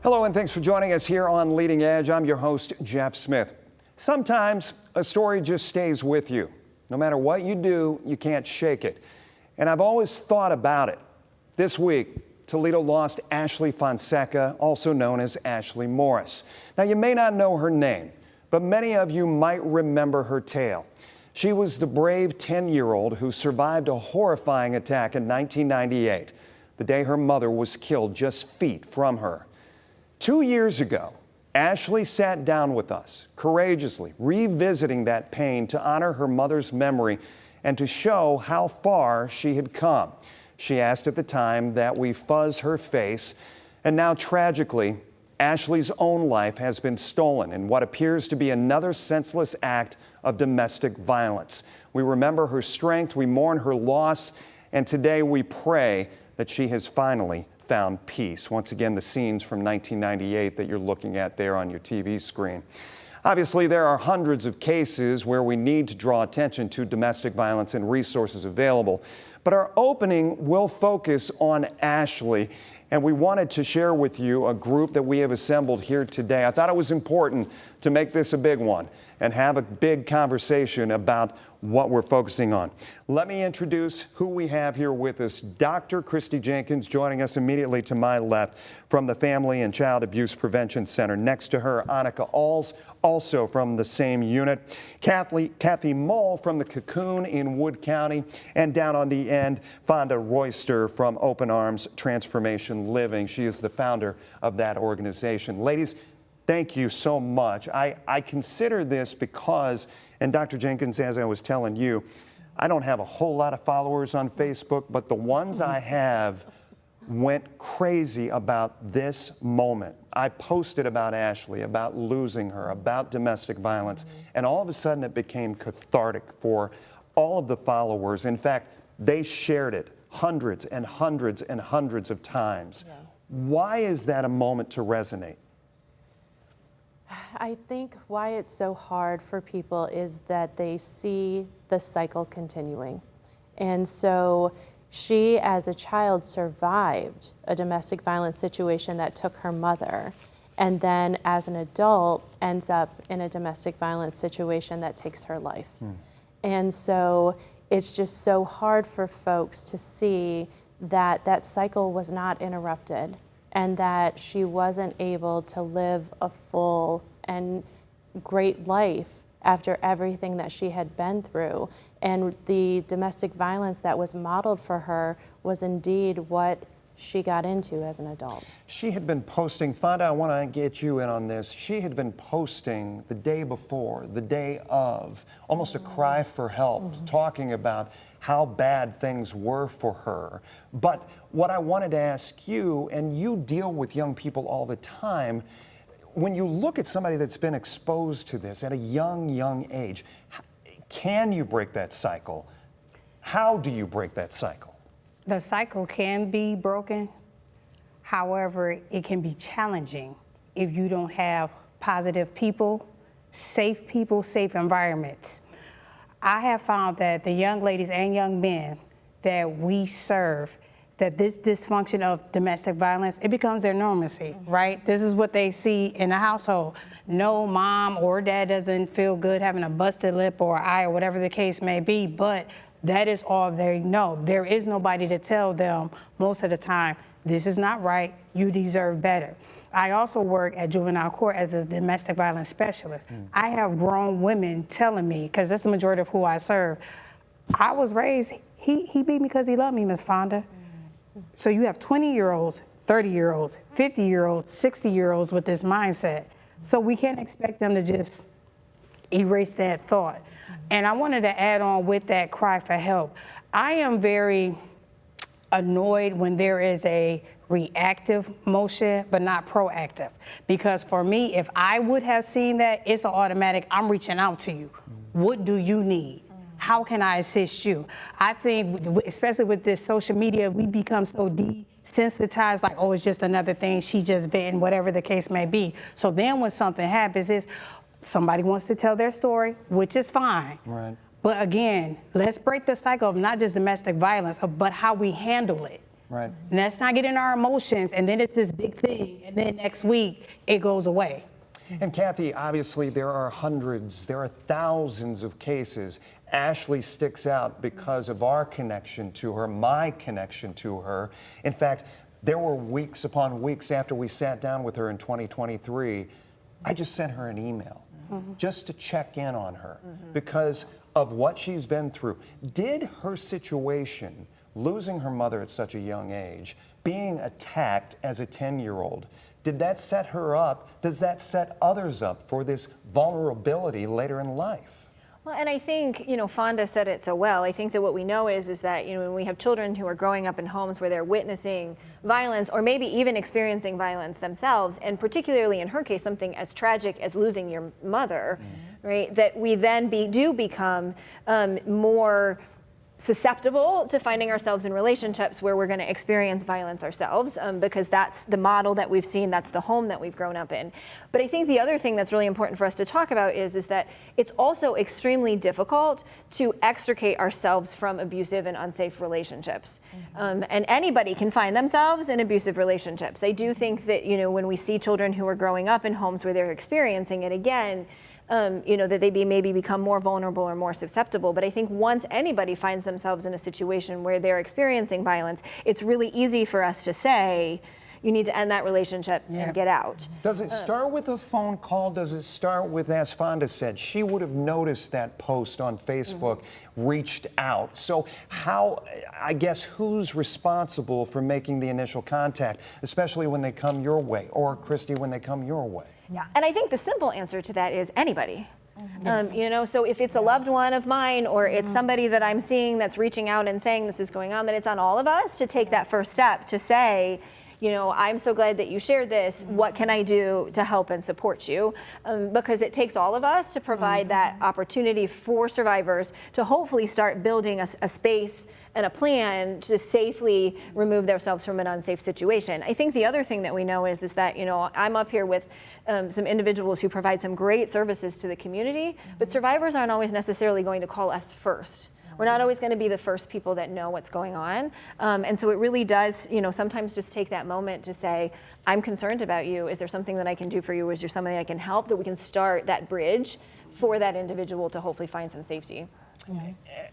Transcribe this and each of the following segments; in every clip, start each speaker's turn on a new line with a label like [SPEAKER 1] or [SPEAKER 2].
[SPEAKER 1] Hello and thanks for joining us here on Leading Edge. I'm your host, Jeff Smith. Sometimes a story just stays with you. No matter what you do, you can't shake it. And I've always thought about it. This week, Toledo lost Ashley Fonseca, also known as Ashley Morris. Now, you may not know her name, but many of you might remember her tale. She was the brave 10-year-old who survived a horrifying attack in 1998, the day her mother was killed just feet from her. 2 years ago, Ashley sat down with us, courageously revisiting that pain to honor her mother's memory and to show how far she had come. She asked at the time that we fuzz her face, and now tragically, Ashley's own life has been stolen in what appears to be another senseless act of domestic violence. We remember her strength, we mourn her loss, and today we pray that she has finally found peace. Once again, the scenes from 1998 that you're looking at there on your TV screen. Obviously, there are hundreds of cases where we need to draw attention to domestic violence and resources available. But our opening will focus on Ashley, and we wanted to share with you a group that we have assembled here today. I thought it was important to make this a big one and have a big conversation about what we're focusing on. Let me introduce who we have here with us. Dr. Christy Jenkins joining us immediately to my left from the Family and Child Abuse Prevention Center. Next to her, Annika Alls, also from the same unit. Kathy Mull from the Cocoon in Wood County. And down on the end, Fonda Royster from Open Arms Transformation Living. She is the founder of that organization. Ladies, thank you so much. I consider this because, and Dr. Jenkins, as I was telling you, I don't have a whole lot of followers on Facebook, but the ones I have went crazy about this moment. I posted about Ashley, about losing her, about domestic violence, and all of a sudden it became cathartic for all of the followers. In fact, they shared it hundreds and hundreds and hundreds of times. Yes. Why is that a moment to resonate?
[SPEAKER 2] I think why it's so hard for people is that they see the cycle continuing. And so she, as a child, survived a domestic violence situation that took her mother, and then as an adult ends up in a domestic violence situation that takes her life. And so it's just so hard for folks to see that that cycle was not interrupted, and that she wasn't able to live a full and great life after everything that she had been through. And the domestic violence that was modeled for her was indeed what she got into as an adult.
[SPEAKER 1] She had been posting, Fonda, I want to get you in on this. She had been posting the day before, the day of, almost a cry for help, talking about how bad things were for her. But what I wanted to ask you, and you deal with young people all the time, when you look at somebody that's been exposed to this at a young age, can you break that cycle? How do you break that cycle?
[SPEAKER 3] The cycle can be broken. However, it can be challenging if you don't have positive people, safe environments. I have found that the young ladies and young men that we serve, that this dysfunction of domestic violence, it becomes their normalcy, right? This is what they see in the household. No mom or dad doesn't feel good having a busted lip or eye or whatever the case may be, but that is all they know. There is nobody to tell them most of the time, this is not right, you deserve better. I also work at juvenile court as a domestic violence specialist. I have grown women telling me, because that's the majority of who I serve, I was raised, he beat me because he loved me, Miss Fonda. So you have 20-year-olds, 30-year-olds, 50-year-olds, 60-year-olds with this mindset. So we can't expect them to just erase that thought. And I wanted to add on with that cry for help. I am very annoyed when there is a reactive motion, but not proactive. Because for me, if I would have seen that, it's an automatic, I'm reaching out to you. What do you need? How can I assist you? I think, especially with this social media, we become so desensitized, like, oh, it's just another thing, she just bitten, whatever the case may be. So then when something happens, is somebody wants to tell their story, which is fine.
[SPEAKER 1] Right.
[SPEAKER 3] But again, let's break the cycle of not just domestic violence, but how we handle it.
[SPEAKER 1] Right.
[SPEAKER 3] And let's not get in our emotions, and then it's this big thing, and then next week it goes away.
[SPEAKER 1] And Kathy, obviously there are hundreds, there are thousands of cases. Ashley sticks out because of our connection to her, my connection to her. In fact, there were weeks upon weeks after we sat down with her in 2023, I just sent her an email just to check in on her because of what she's been through. Did her situation, losing her mother at such a young age, being attacked as a 10-year-old, did that set her up? Does that set others up for this vulnerability later in life?
[SPEAKER 4] Well, and I think, Fonda said it so well. I think that what we know is that, when we have children who are growing up in homes where they're witnessing violence or maybe even experiencing violence themselves, and particularly in her case, something as tragic as losing your mother, right, that we then do become more susceptible to finding ourselves in relationships where we're going to experience violence ourselves, because that's the model that we've seen, that's the home that we've grown up in. But I think the other thing that's really important for us to talk about is that it's also extremely difficult to extricate ourselves from abusive and unsafe relationships. And anybody can find themselves in abusive relationships. I do think that, when we see children who are growing up in homes where they're experiencing it again, that they maybe become more vulnerable or more susceptible. But I think once anybody finds themselves in a situation where they're experiencing violence, it's really easy for us to say, you need to end that relationship and get out.
[SPEAKER 1] Does it start with a phone call? Does it start with, as Fonda said, she would have noticed that post on Facebook, reached out. So who's responsible for making the initial contact, especially when they come your way, or Christy, when they come your way?
[SPEAKER 4] Yeah, and I think the simple answer to that is anybody. So if it's a loved one of mine or it's somebody that I'm seeing that's reaching out and saying this is going on, then it's on all of us to take that first step to say, I'm so glad that you shared this. What can I do to help and support you? Because it takes all of us to provide that opportunity for survivors to hopefully start building a space and a plan to safely remove themselves from an unsafe situation. I think the other thing that we know is that, I'm up here with some individuals who provide some great services to the community, but survivors aren't always necessarily going to call us first. We're not always going to be the first people that know what's going on. And so it really does, sometimes just take that moment to say, I'm concerned about you. Is there something that I can do for you? Is there something I can help that we can start that bridge for that individual to hopefully find some safety?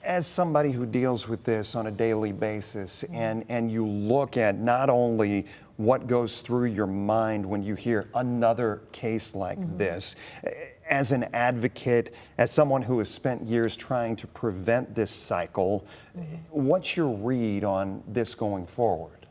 [SPEAKER 1] As somebody who deals with this on a daily basis, and you look at not only what goes through your mind when you hear another case like this, as an advocate, as someone who has spent years trying to prevent this cycle, what's your read on this going forward?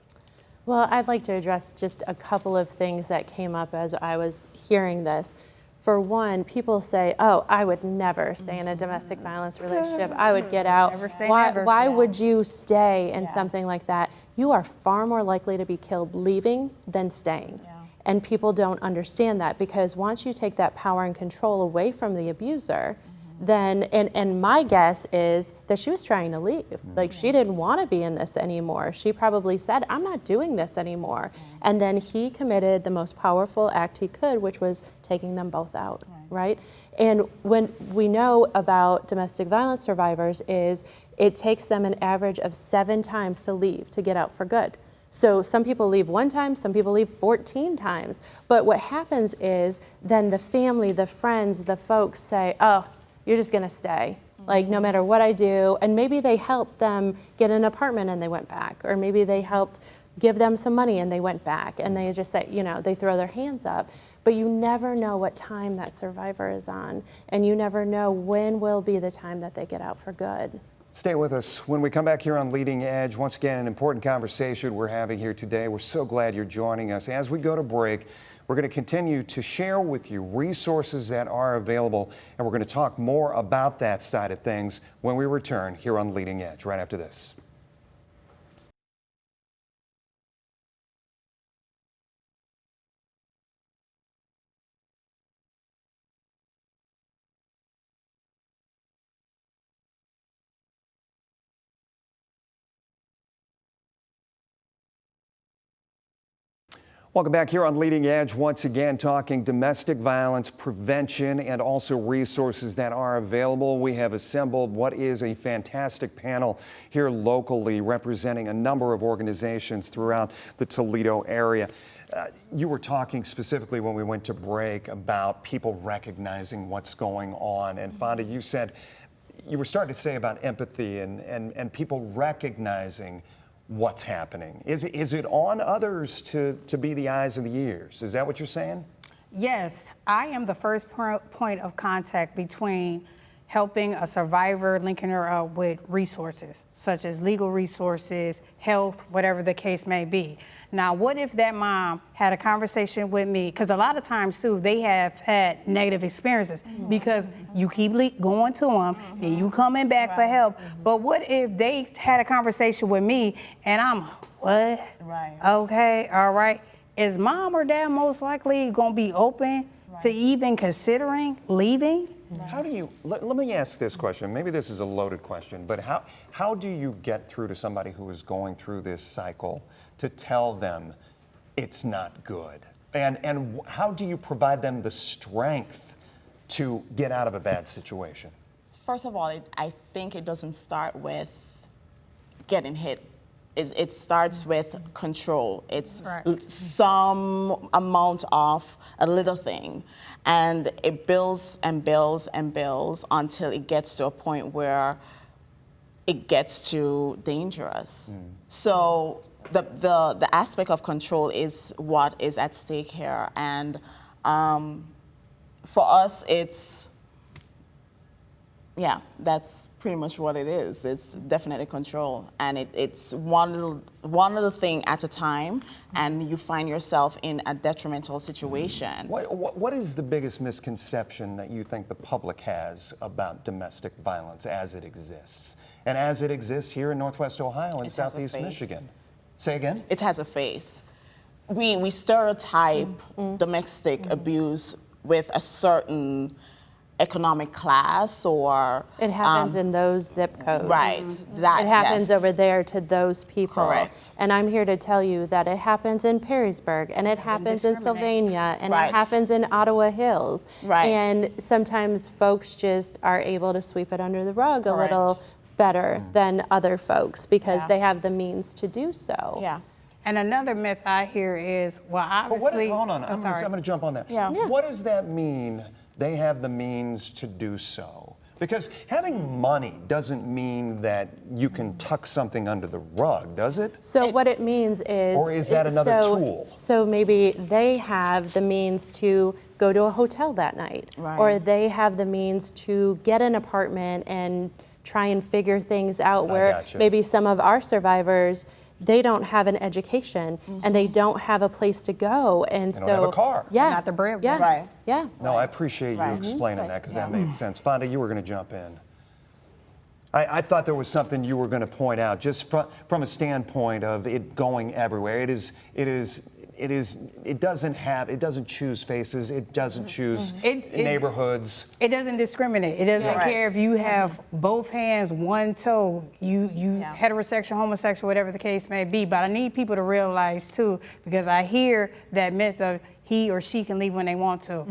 [SPEAKER 2] Well, I'd like to address just a couple of things that came up as I was hearing this. For one, people say, oh, I would never stay in a domestic violence relationship. I would get out.
[SPEAKER 3] Never say
[SPEAKER 2] Why,
[SPEAKER 3] never.
[SPEAKER 2] why
[SPEAKER 3] Yeah.
[SPEAKER 2] would you stay in something like that? You are far more likely to be killed leaving than staying.
[SPEAKER 3] Yeah.
[SPEAKER 2] And people don't understand that, because once you take that power and control away from the abuser, then, and my guess is that she was trying to leave. Like, she didn't want to be in this anymore. She probably said, I'm not doing this anymore. And then he committed the most powerful act he could, which was taking them both out, right? And when we know about domestic violence survivors is it takes them an average of 7 times to leave, to get out for good. So some people leave 1 time, some people leave 14 times. But what happens is then the family, the friends, the folks say, oh, you're just gonna stay. Like, no matter what I do. And maybe they helped them get an apartment and they went back. Or maybe they helped give them some money and they went back. And they just say, they throw their hands up. But you never know what time that survivor is on. And you never know when will be the time that they get out for good.
[SPEAKER 1] Stay with us. When we come back here on Leading Edge, once again, an important conversation we're having here today. We're so glad you're joining us. As we go to break, we're going to continue to share with you resources that are available, and we're going to talk more about that side of things when we return here on Leading Edge, right after this. Welcome back here on Leading Edge, once again talking domestic violence prevention and also resources that are available. We have assembled what is a fantastic panel here locally representing a number of organizations throughout the Toledo area. You were talking specifically when we went to break about people recognizing what's going on. And Fonda, you said, you were starting to say about empathy and people recognizing what's happening. Is it on others to be the eyes and the ears? Is that what you're saying?
[SPEAKER 3] Yes, I am the first point of contact between helping a survivor, linking her up with resources, such as legal resources, health, whatever the case may be. Now, what if that mom had a conversation with me? Because a lot of times, too, they have had negative experiences because you keep going to them, then you coming back for help. But what if they had a conversation with me and I'm, what?
[SPEAKER 5] Right.
[SPEAKER 3] Okay, all right. Is mom or dad most likely going to be open to even considering leaving?
[SPEAKER 1] How do you, let me ask this question, maybe this is a loaded question, but how do you get through to somebody who is going through this cycle to tell them it's not good? And how do you provide them the strength to get out of a bad situation?
[SPEAKER 5] First of all, I think it doesn't start with getting hit. It starts with control. It's
[SPEAKER 3] Right.
[SPEAKER 5] some amount of a little thing. And it builds and builds and builds until it gets to a point where it gets too dangerous. So the aspect of control is what is at stake here. And for us, that's pretty much what it is. It's definitely control, and it's one little thing at a time, and you find yourself in a detrimental situation.
[SPEAKER 1] What is the biggest misconception that you think the public has about domestic violence as it exists? And as it exists here in Northwest Ohio and Southeast Michigan? Say again?
[SPEAKER 5] It has a face. We stereotype domestic abuse with a certain economic class, or
[SPEAKER 2] It happens in those zip codes.
[SPEAKER 5] right.
[SPEAKER 2] It happens over there to those people.
[SPEAKER 5] Correct.
[SPEAKER 2] And I'm here to tell you that it happens in Perrysburg, and it happens in Sylvania, and
[SPEAKER 5] Right.
[SPEAKER 2] it happens in Ottawa Hills.
[SPEAKER 5] Right.
[SPEAKER 2] And sometimes folks just are able to sweep it under the rug a
[SPEAKER 5] Correct.
[SPEAKER 2] little better than other folks because
[SPEAKER 5] Yeah.
[SPEAKER 2] they have the means to do so.
[SPEAKER 5] Yeah.
[SPEAKER 3] And another myth I hear is, well,
[SPEAKER 1] But
[SPEAKER 3] obviously.
[SPEAKER 1] hold on, I'm
[SPEAKER 3] sorry.
[SPEAKER 1] going to jump on that.
[SPEAKER 5] Yeah. Yeah.
[SPEAKER 1] What does that mean, they have the means to do so? Because having money doesn't mean that you can tuck something under the rug, does it?
[SPEAKER 2] So what it means is...
[SPEAKER 1] Or is that another tool?
[SPEAKER 2] So maybe they have the means to go to a hotel that night.
[SPEAKER 5] Right.
[SPEAKER 2] Or they have the means to get an apartment and try and figure things out where
[SPEAKER 1] gotcha.
[SPEAKER 2] maybe some of our survivors, they don't have an education and they don't have a place to go. And
[SPEAKER 1] They
[SPEAKER 2] so...
[SPEAKER 1] don't have a car.
[SPEAKER 2] Yeah.
[SPEAKER 3] Not the breadwinner.
[SPEAKER 2] Yes.
[SPEAKER 5] Right.
[SPEAKER 2] Yeah.
[SPEAKER 1] No, I appreciate you
[SPEAKER 5] Right.
[SPEAKER 1] explaining that because that made sense. Fonda, you were going to jump in. I thought there was something you were going to point out, just from a standpoint of it going everywhere. It doesn't choose faces. It doesn't choose neighborhoods.
[SPEAKER 3] It doesn't discriminate. It doesn't
[SPEAKER 5] Right.
[SPEAKER 3] care if you have both hands, one toe, you heterosexual, homosexual, whatever the case may be. But I need people to realize too, because I hear that myth of he or she can leave when they want to.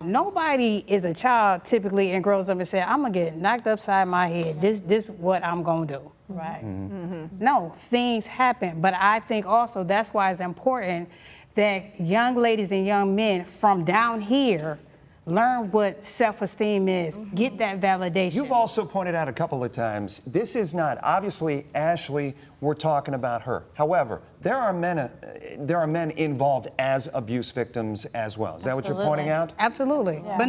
[SPEAKER 3] Nobody is a child typically and grows up and says, I'm gonna get knocked upside my head. This is what I'm gonna do.
[SPEAKER 5] Right.
[SPEAKER 3] No, things happen. But I think also that's why it's important that young ladies and young men from down here learn what self-esteem is, get that validation.
[SPEAKER 1] You've also pointed out a couple of times, this is not, obviously, Ashley, we're talking about her. However, there are men involved as abuse victims as well. Is that what you're pointing out?
[SPEAKER 3] Absolutely. But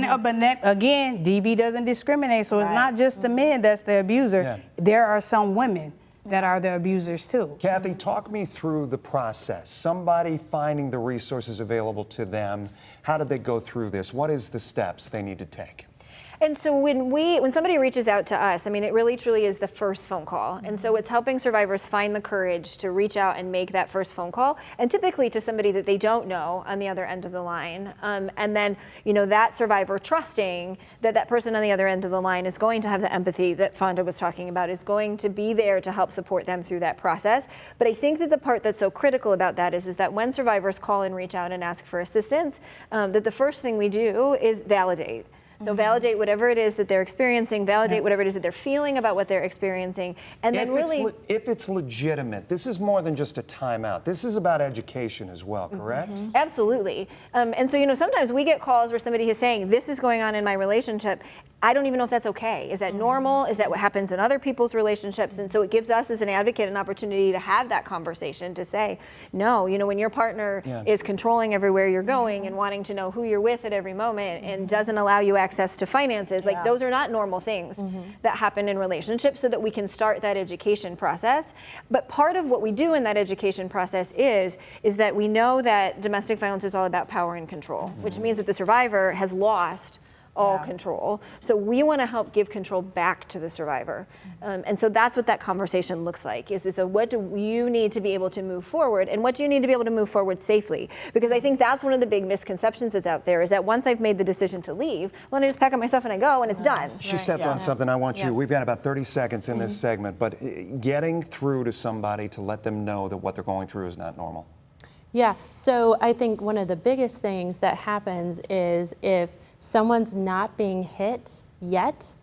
[SPEAKER 3] again, DV doesn't discriminate, so it's not just the men that's the abuser.
[SPEAKER 1] Yeah.
[SPEAKER 3] There are some women that are the abusers too.
[SPEAKER 1] Kathy, talk me through the process. Somebody finding the resources available to them. How did they go through this? What is the steps they need to take?
[SPEAKER 4] And so when somebody reaches out to us, I mean, it really truly is the first phone call. And so it's helping survivors find the courage to reach out and make that first phone call, and typically to somebody that they don't know on the other end of the line. And then, that survivor trusting that that person on the other end of the line is going to have the empathy that Fonda was talking about, is going to be there to help support them through that process. But I think that the part that's so critical about that is that when survivors call and reach out and ask for assistance, that the first thing we do is validate. So validate whatever it is that they're experiencing, validate whatever it is that they're feeling about what they're experiencing, and then
[SPEAKER 1] if it's legitimate, this is more than just a timeout. This is about education as well, correct?
[SPEAKER 4] Absolutely. And so, sometimes we get calls where somebody is saying, this is going on in my relationship. I don't even know if that's okay. Is that normal? Is that what happens in other people's relationships? And so it gives us as an advocate an opportunity to have that conversation, to say, no, when your partner is controlling everywhere you're going and wanting to know who you're with at every moment and doesn't allow you access to finances, like those are not normal things that happen in relationships, so that we can start that education process. But part of what we do in that education process is that we know that domestic violence is all about power and control, which means that the survivor has lost all control. So we want to help give control back to the survivor. And so that's what that conversation looks like, is so what do you need to be able to move forward, and what do you need to be able to move forward safely? Because I think that's one of the big misconceptions that's out there, is that once I've made the decision to leave, well, I just pack up my stuff and I go and it's done.
[SPEAKER 1] She stepped on something. I want you, we've got about 30 seconds in this segment, but getting through to somebody to let them know that what they're going through is not normal.
[SPEAKER 2] Yeah, so I think one of the biggest things that happens is if someone's not being hit yet,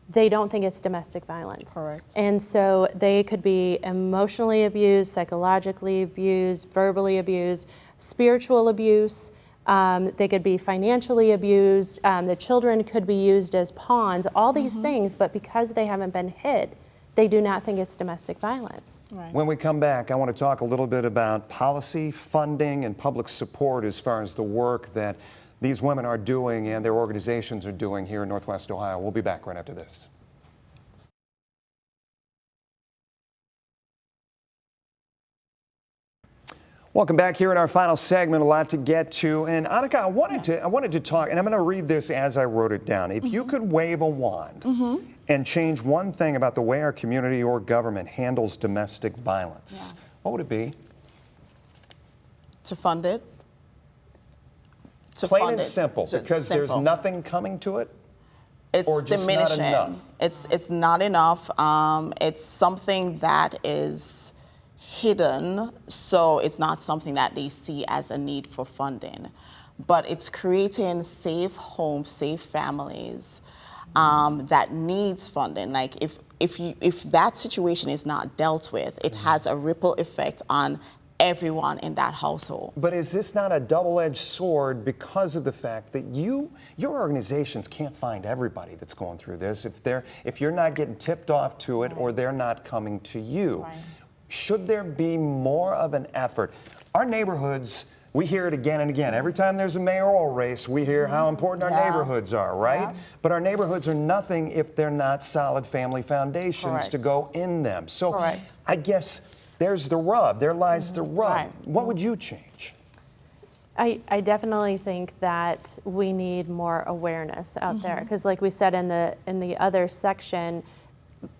[SPEAKER 2] they don't think it's domestic violence.
[SPEAKER 5] Correct.
[SPEAKER 2] And so they could be emotionally abused, psychologically abused, verbally abused, spiritual abuse. They could be financially abused. The children could be used as pawns, all these things, but because they haven't been hit, they do not think it's domestic violence.
[SPEAKER 5] Right.
[SPEAKER 1] When we come back, I want to talk a little bit about policy, funding, and public support as far as the work that these women are doing and their organizations are doing here in Northwest Ohio. We'll be back right after this. Welcome back here in our final segment. A lot to get to. And Annika, I wanted to talk, and I'm going to read this as I wrote it down. If you could wave a wand and change one thing about the way our community or government handles domestic violence, what would it be?
[SPEAKER 5] To fund it.
[SPEAKER 1] Plain and simple, because there's nothing coming to it?
[SPEAKER 5] It's
[SPEAKER 1] or just
[SPEAKER 5] diminishing.
[SPEAKER 1] Not enough?
[SPEAKER 5] It's not enough. It's something that is hidden, so it's not something that they see as a need for funding. But it's creating safe homes, safe families that needs funding. Like if that situation is not dealt with, it has a ripple effect on everyone in that household.
[SPEAKER 1] But is this not a double-edged sword because of the fact that your organizations can't find everybody that's going through this if you're not getting tipped off to it or they're not coming to you?
[SPEAKER 5] Right.
[SPEAKER 1] Should there be more of an effort? Our neighborhoods, we hear it again and again. Every time there's a mayoral race, we hear how important our neighborhoods are, right? Yeah. But our neighborhoods are nothing if they're not solid family foundations to go in them. So I guess there's the rub. There lies the rub. Right. What would you change?
[SPEAKER 2] I definitely think that we need more awareness out there, because like we said in the other section,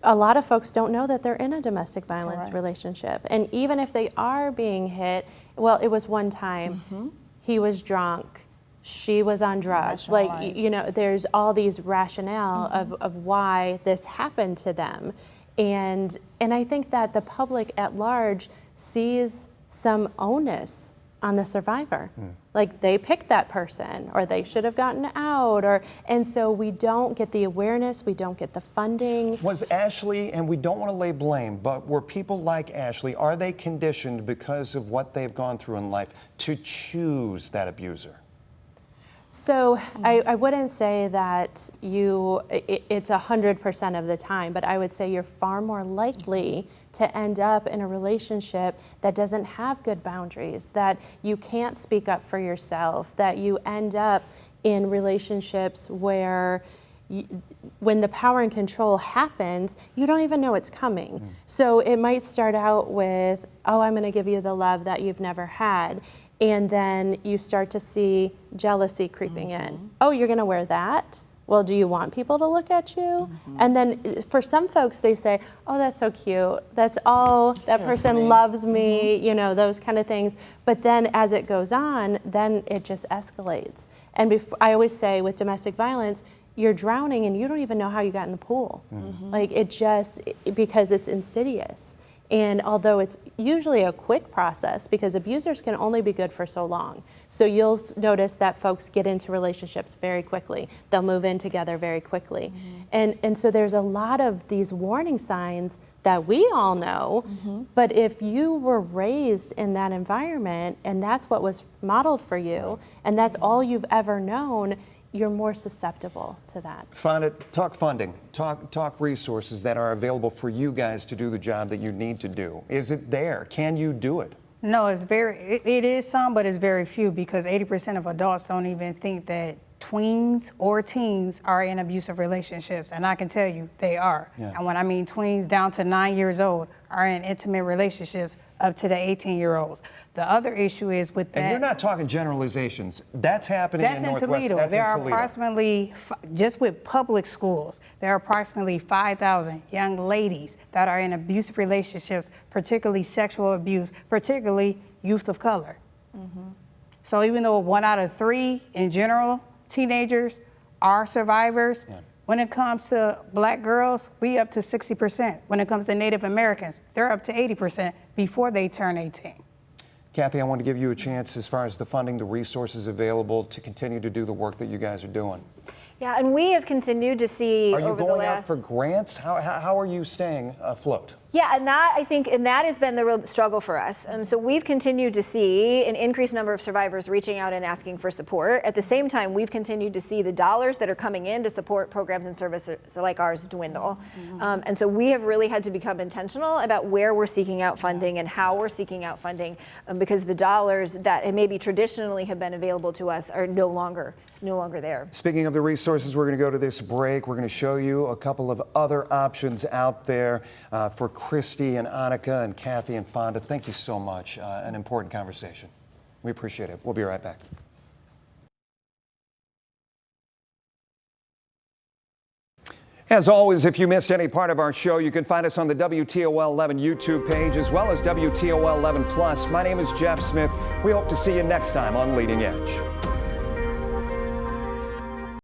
[SPEAKER 2] a lot of folks don't know that they're in a domestic violence relationship. And even if they are being hit, well, it was one time, he was drunk, she was on drugs. Like, there's all these rationale of why this happened to them. And I think that the public at large sees some onus on the survivor. Like they picked that person, or they should have gotten out, and so we don't get the awareness, we don't get the funding.
[SPEAKER 1] Was Ashley, and we don't want to lay blame, but were people like Ashley, are they conditioned because of what they've gone through in life to choose that abuser?
[SPEAKER 2] So I wouldn't say that it's 100% of the time, but I would say you're far more likely to end up in a relationship that doesn't have good boundaries, that you can't speak up for yourself, that you end up in relationships where when the power and control happens, you don't even know it's coming. So it might start out with, oh, I'm gonna give you the love that you've never had. And then you start to see jealousy creeping in. Oh, you're gonna wear that? Well, do you want people to look at you? And then for some folks, they say, oh, that's so cute. That's, oh, that person loves me, you know, those kind of things. But then as it goes on, then it just escalates. And I always say with domestic violence, you're drowning and you don't even know how you got in the pool. Like because it's insidious. And although it's usually a quick process, because abusers can only be good for so long. So you'll notice that folks get into relationships very quickly. They'll move in together very quickly. And so there's a lot of these warning signs that we all know, but if you were raised in that environment and that's what was modeled for you, and that's all you've ever known, you're more susceptible to that.
[SPEAKER 1] Fonda, talk funding, talk resources that are available for you guys to do the job that you need to do. Is it there? Can you do it?
[SPEAKER 3] No, it is some, but it's very few, because 80% of adults don't even think that tweens or teens are in abusive relationships, and I can tell you they are. And when I mean tweens down to 9 years old are in intimate relationships up to the 18-year-olds. The other issue is with that.
[SPEAKER 1] And you're not talking generalizations. That's happening in Northwest.
[SPEAKER 3] Toledo. There are approximately, just with public schools, there are approximately 5,000 young ladies that are in abusive relationships, particularly sexual abuse, particularly youth of color. So even though 1 out of 3 in general teenagers are survivors, when it comes to black girls, we up to 60%. When it comes to Native Americans, they're up to 80% before they turn 18.
[SPEAKER 1] Kathy, I want to give you a chance as far as the funding, the resources available to continue to do the work that you guys are doing.
[SPEAKER 4] Yeah, and we have continued to see
[SPEAKER 1] Are you
[SPEAKER 4] over the
[SPEAKER 1] going
[SPEAKER 4] last...
[SPEAKER 1] out for grants? How are you staying afloat?
[SPEAKER 4] Yeah, and that, I think, and that has been the real struggle for us. So we've continued to see an increased number of survivors reaching out and asking for support. At the same time, we've continued to see the dollars that are coming in to support programs and services like ours dwindle. And so we have really had to become intentional about where we're seeking out funding and how we're seeking out funding, because the dollars that maybe traditionally have been available to us are no longer there.
[SPEAKER 1] Speaking of the resources, we're going to go to this break. We're going to show you a couple of other options out there for Christy and Annika and Kathy and Fonda. Thank you so much. An important conversation. We appreciate it. We'll be right back. As always, if you missed any part of our show, you can find us on the WTOL 11 YouTube page as well as WTOL 11 Plus. My name is Jeff Smith. We hope to see you next time on Leading Edge.